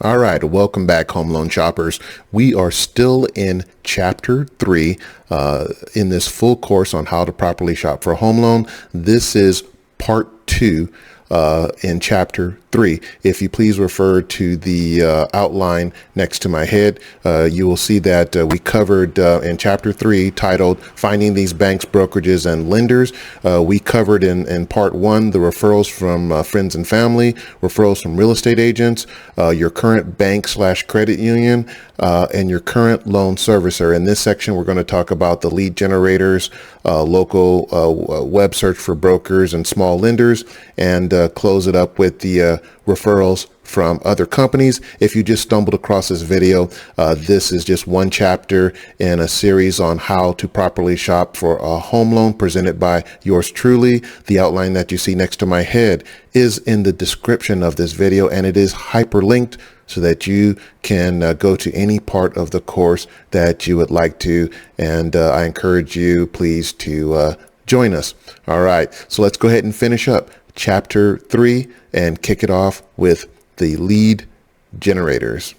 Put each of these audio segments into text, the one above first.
All right, welcome back, home loan shoppers. We are still in chapter 3 in this full course on how to properly shop for a home loan. This is part 2 in chapter 3. If you please refer to the outline next to my head, you will see that we covered in chapter 3 titled Finding These Banks, Brokerages, and Lenders. We covered in part 1 the referrals from friends and family, referrals from real estate agents, your current bank/credit union, and your current loan servicer. In this section, we're going to talk about the lead generators, local web search for brokers and small lenders, and close it up with the referrals from other companies. If you just stumbled across this video, this is just one chapter in a series on how to properly shop for a home loan presented by yours truly. The outline that you see next to my head is in the description of this video, and it is hyperlinked so that you can go to any part of the course that you would like to. And I encourage you, please, to join us. All right, so let's go ahead and finish up chapter 3 and kick it off with the lead generators.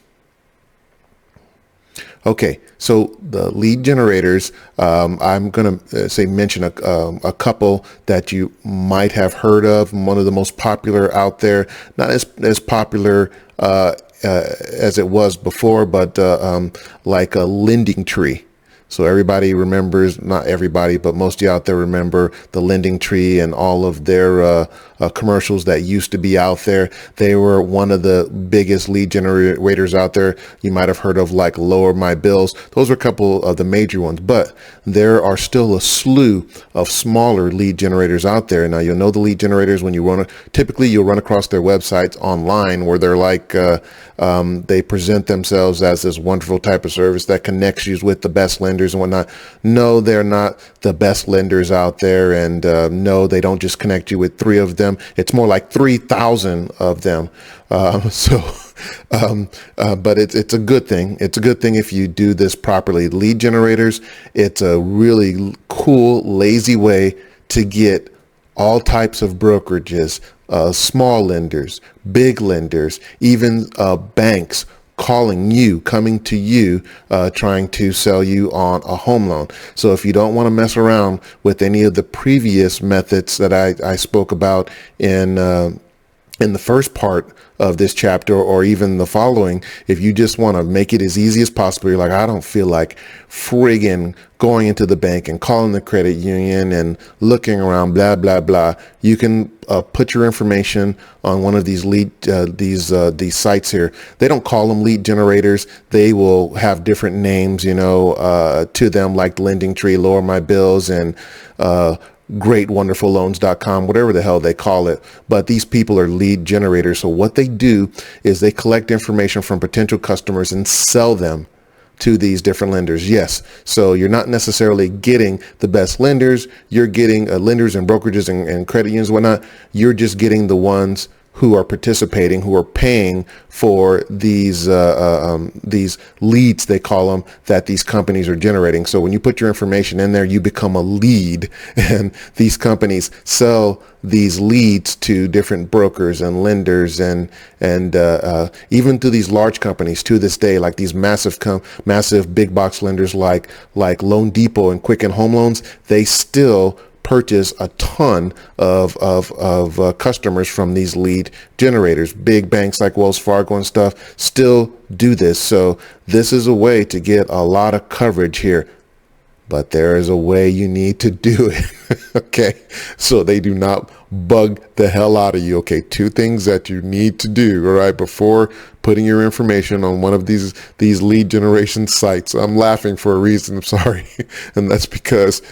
Okay, so the lead generators, I'm going to mention a couple that you might have heard of. One of the most popular out there, not as popular as it was before, but like a lending tree. So everybody remembers, not everybody, but most of you out there remember the lending tree and all of their commercials that used to be out there. They were one of the biggest lead generators out there. You might have heard of like Lower My Bills. Those are a couple of the major ones, but there are still a slew of smaller lead generators out there. Now, you'll know the lead generators when you typically you'll run across their websites online where they're like, they present themselves as this wonderful type of service that connects you with the best lenders and whatnot. No, they're not the best lenders out there. And no, they don't just connect you with 3 of them. It's more like 3,000 of them. But it's a good thing. It's a good thing if you do this properly. Lead generators, it's a really cool, lazy way to get all types of brokerages, small lenders, big lenders, even banks coming to you, trying to sell you on a home loan. So if you don't want to mess around with any of the previous methods that I spoke about in the first part of this chapter, or even the following, if you just want to make it as easy as possible, you're like, I don't feel like friggin' going into the bank and calling the credit union and looking around, blah, blah, blah. You can put your information on one of these these sites here. They don't call them lead generators. They will have different names, to them, like Lending Tree, Lower My Bills, and greatwonderfulloans.com, whatever the hell they call it. But these people are lead generators. So what they do is they collect information from potential customers and sell them to these different lenders. Yes. So you're not necessarily getting the best lenders. You're getting lenders and brokerages and credit unions and whatnot. You're just getting the ones who are participating, who are paying for these leads, they call them, that these companies are generating. So when you put your information in there, you become a lead, and these companies sell these leads to different brokers and lenders and even to these large companies to this day, like these massive big box lenders like Loan Depot and Quicken Home Loans. They still purchase a ton of customers from these lead generators. Big banks like Wells Fargo and stuff still do this. So this is a way to get a lot of coverage here. But there is a way you need to do it. Okay. So they do not bug the hell out of you. Okay. 2 things that you need to do, all right, before putting your information on one of these lead generation sites. I'm laughing for a reason. I'm sorry. And that's because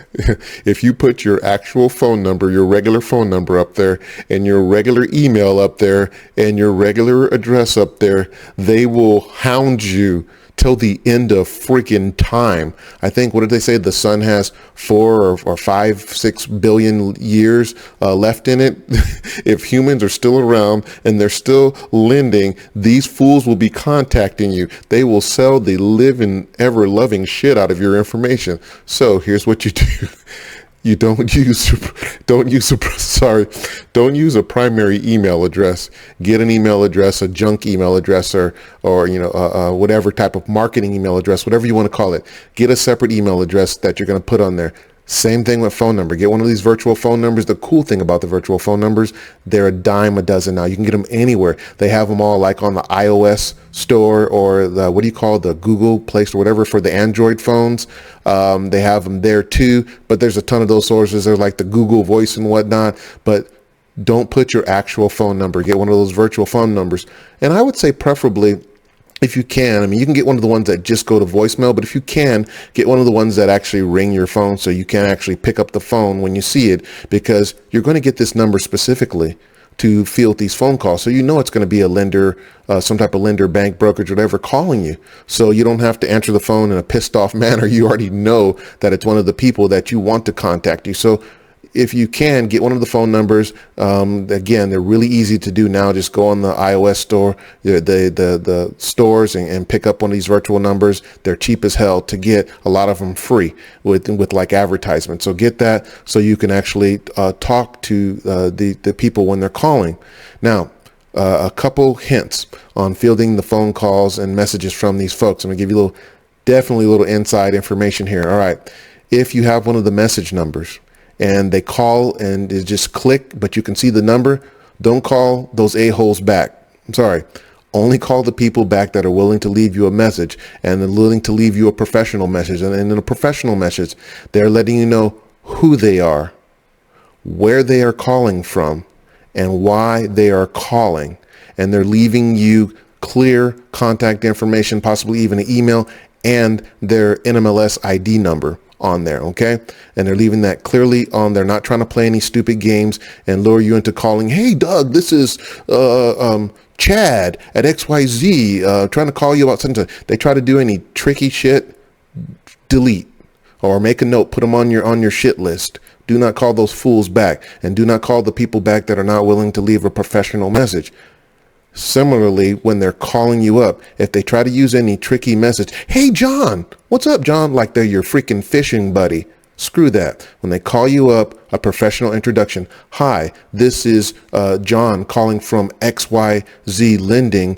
if you put your actual phone number, your regular phone number up there, and your regular email up there, and your regular address up there, they will hound you till the end of freaking time. I think, what did they say? The sun has 4 or 5, 6 billion years left in it. If humans are still around and they're still lending, these fools will be contacting you. They will sell the living, ever loving shit out of your information. So here's what you do. You don't use a sorry, don't use a primary email address. Get an email address, a junk email address, or whatever type of marketing email address, whatever you want to call it. Get a separate email address that you're going to put on there. Same thing with phone number. Get one of these virtual phone numbers. The cool thing about the virtual phone numbers, they're a dime a dozen now. You can get them anywhere. They have them all like on the iOS store or the, what do you call it, the Google Play Store, whatever, for the Android phones. They have them there too, but there's a ton of those sources. They're like the Google Voice and whatnot, but don't put your actual phone number. Get one of those virtual phone numbers. And I would say preferably, if you can, I mean, you can get one of the ones that just go to voicemail, but if you can, get one of the ones that actually ring your phone so you can actually pick up the phone when you see it, because you're going to get this number specifically to field these phone calls. So you know it's going to be a lender, some type of lender, bank, brokerage, whatever, calling you. So you don't have to answer the phone in a pissed off manner. You already know that it's one of the people that you want to contact you. So if you can, get one of the phone numbers. Again, they're really easy to do now. Just go on the iOS store, the stores, and pick up one of these virtual numbers. They're cheap as hell to get. A lot of them free with like advertisements. So get that so you can actually talk to the people when they're calling. Now, a couple hints on fielding the phone calls and messages from these folks. I'm gonna give you definitely a little inside information here. All right, if you have one of the message numbers, and they call and it just click, but you can see the number, don't call those a-holes back. I'm sorry. Only call the people back that are willing to leave you a message and are willing to leave you a professional message. And in a professional message, they're letting you know who they are, where they are calling from, and why they are calling. And they're leaving you clear contact information, possibly even an email, and their NMLS ID number on there, okay? And they're leaving that clearly on. They're not trying to play any stupid games and lure you into calling, hey, Doug, this is Chad at XYZ trying to call you about something. They try to do any tricky shit, delete or make a note, put them on your shit list. Do not call those fools back, and do not call the people back that are not willing to leave a professional message. Similarly, when they're calling you up, if they try to use any tricky message, hey, John, what's up, John? Like they're your freaking fishing buddy. Screw that. When they call you up, a professional introduction. Hi, this is John calling from XYZ Lending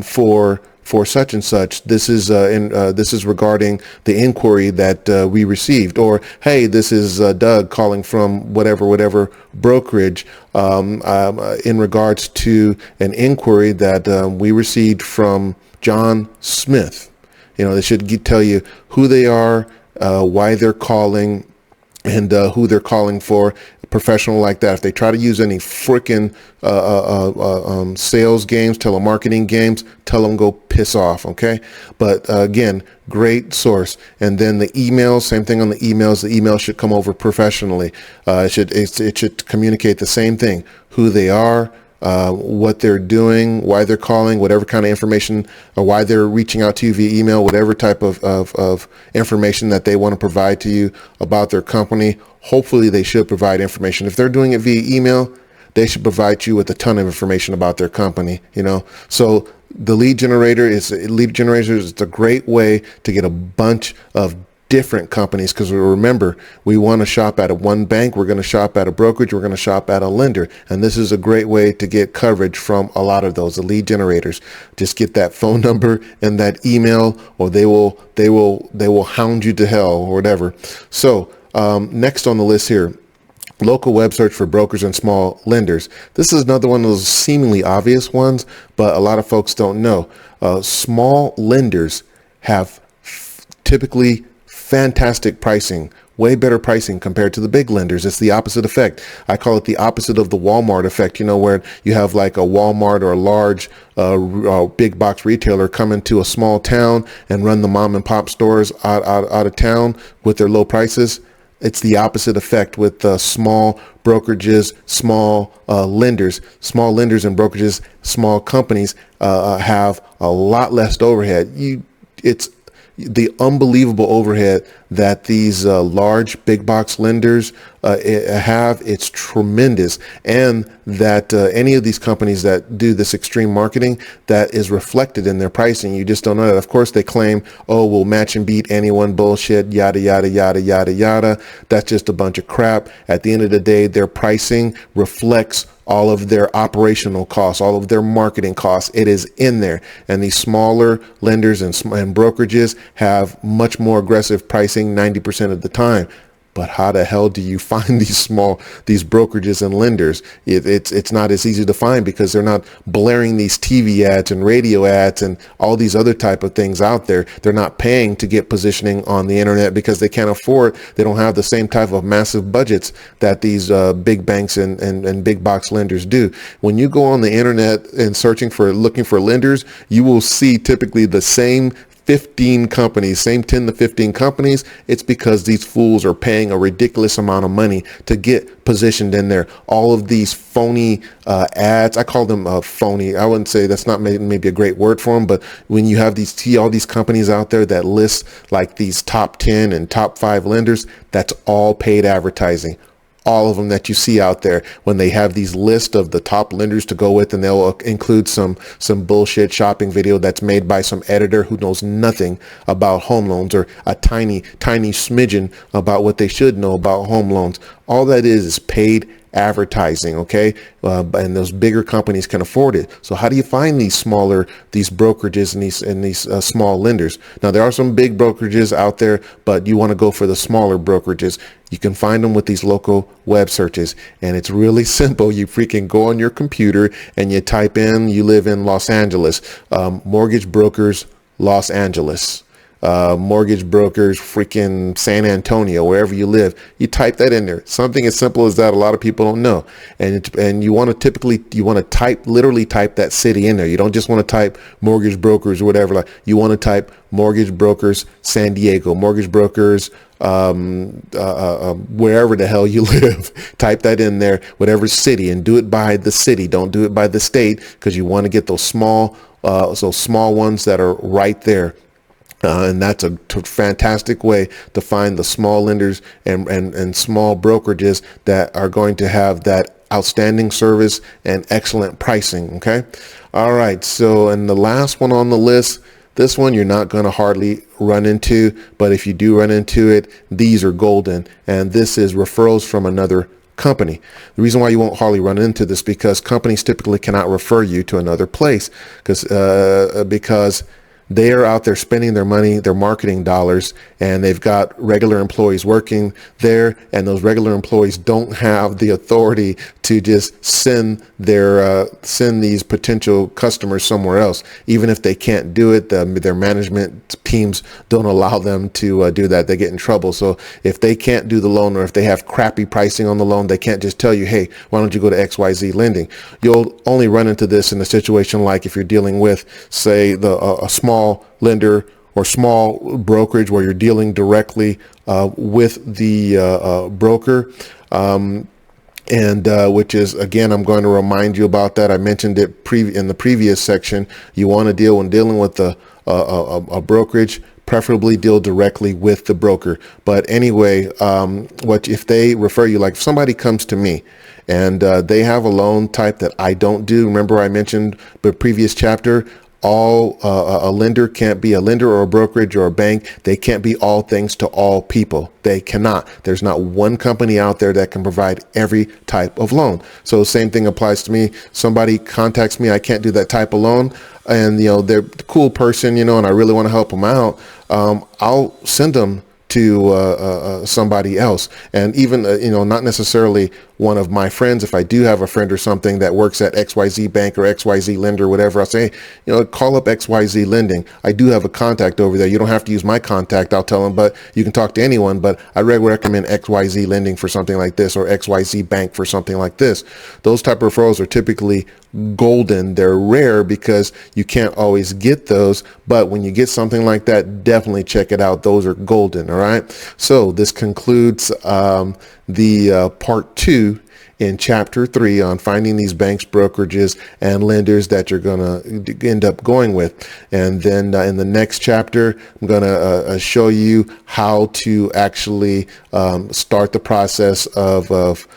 for such and such. This is this is regarding the inquiry that we received. Or, hey, this is Doug calling from whatever brokerage in regards to an inquiry that we received from John Smith. You know, they should tell you who they are, why they're calling, and who they're calling for. Professional like that. If they try to use any freaking sales games, telemarketing games, tell them go piss off. Okay. But again, great source. And then the emails, same thing on the emails. The email should come over professionally. It should communicate the same thing: who they are, what they're doing, why they're calling, whatever kind of information, or why they're reaching out to you via email, whatever type of information that they want to provide to you about their company. Hopefully they should provide information. If they're doing it via email, they should provide you with a ton of information about their company, you know. So the lead generator is a great way to get a bunch of different companies, because remember, we want to shop at one bank, we're going to shop at a brokerage, we're going to shop at a lender, and this is a great way to get coverage from a lot of those. The lead generators, just get that phone number and that email, or they will hound you to hell or whatever. So next on the list here, local web search for brokers and small lenders. This is another one of those seemingly obvious ones, but a lot of folks don't know. Small lenders have typically fantastic pricing, way better pricing compared to the big lenders. It's the opposite effect. I call it the opposite of the Walmart effect, you know, where you have like a Walmart or a large big box retailer come into a small town and run the mom and pop stores out of town with their low prices. It's the opposite effect with small brokerages, small lenders. Small lenders and brokerages, small companies have a lot less overhead. the unbelievable overhead that these large big box lenders have, it's tremendous. And that any of these companies that do this extreme marketing, that is reflected in their pricing. You just don't know that. Of course, they claim, oh, we'll match and beat anyone, bullshit, yada, yada, yada, yada, yada. That's just a bunch of crap. At the end of the day, their pricing reflects all of their operational costs, all of their marketing costs. It is in there. And these smaller lenders and brokerages have much more aggressive pricing 90% of the time. But how the hell do you find these brokerages and lenders? It's not as easy to find because they're not blaring these TV ads and radio ads and all these other type of things out there. They're not paying to get positioning on the internet because they can't afford. They don't have the same type of massive budgets that these big banks and big box lenders do. When you go on the internet and looking for lenders, you will see typically the same 15 companies, same 10 to 15 companies. It's because these fools are paying a ridiculous amount of money to get positioned in there. All of these phony ads, I call them phony. I wouldn't say that's not maybe a great word for them, but when you have all these companies out there that list like these top 10 and top 5 lenders, that's all paid advertising. All of them that you see out there, when they have these lists of the top lenders to go with, and they'll include some bullshit shopping video that's made by some editor who knows nothing about home loans, or a tiny smidgen about what they should know about home loans. All that is paid advertising, okay? And those bigger companies can afford it. So how do you find these brokerages and these small lenders? Now, there are some big brokerages out there, but you want to go for the smaller brokerages. You can find them with these local web searches, and it's really simple. You freaking go on your computer and you type in, you live in Los Angeles, mortgage brokers, Los Angeles. Mortgage brokers, freaking San Antonio, wherever you live, you type that in there. Something as simple as that, a lot of people don't know. And you want to literally type that city in there. You don't just want to type mortgage brokers or whatever. Like, you want to type mortgage brokers San Diego, mortgage brokers wherever the hell you live. Type that in there, whatever city, and do it by the city. Don't do it by the state, because you want to get those small ones that are right there. And that's a fantastic way to find the small lenders and small brokerages that are going to have that outstanding service and excellent pricing. Okay. All right. So, and the last one on the list, this one you're not going to hardly run into, but if you do run into it, these are golden. And this is referrals from another company. The reason why you won't hardly run into this, because companies typically cannot refer you to another place because they are out there spending their money, their marketing dollars, and they've got regular employees working there, and those regular employees don't have the authority to just send these potential customers somewhere else. Even if they can't do it, their management teams don't allow them to do that. They get in trouble. So if they can't do the loan, or if they have crappy pricing on the loan, they can't just tell you, hey, why don't you go to XYZ Lending? You'll only run into this in a situation like if you're dealing with, say, a small lender or small brokerage where you're dealing directly with the broker, which is, again, I'm going to remind you about that. I mentioned it in the previous section. You want to when dealing with a brokerage, preferably deal directly with the broker. But anyway, if they refer you, like if somebody comes to me and they have a loan type that I don't do, remember I mentioned the previous chapter, a lender can't be a lender, or a brokerage or a bank. They can't be all things to all people. They cannot. There's not one company out there that can provide every type of loan. So same thing applies to me. Somebody contacts me, I can't do that type of loan, and they're a cool person, and I really want to help them out. I'll send them to somebody else, and even not necessarily one of my friends. If I do have a friend or something that works at XYZ Bank or XYZ Lender, whatever, I'll say, call up XYZ Lending. I do have a contact over there. You don't have to use my contact. I'll tell them, but you can talk to anyone, but I recommend XYZ Lending for something like this, or XYZ Bank for something like this. Those type of referrals are typically golden. They're rare because you can't always get those, but when you get something like that, definitely check it out. Those are golden. All right. So this concludes the part 2 in chapter 3 on finding these banks, brokerages, and lenders that you're going to end up going with. And then in the next chapter, I'm going to show you how to actually start the process of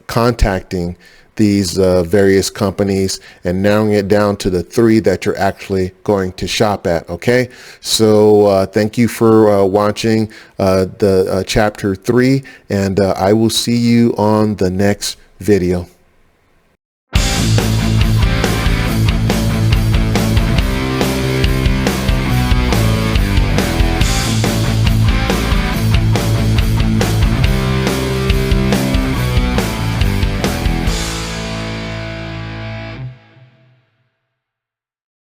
contacting these various companies and narrowing it down to the 3 that you're actually going to shop at. Okay, so thank you for watching the chapter 3, and I will see you on the next video.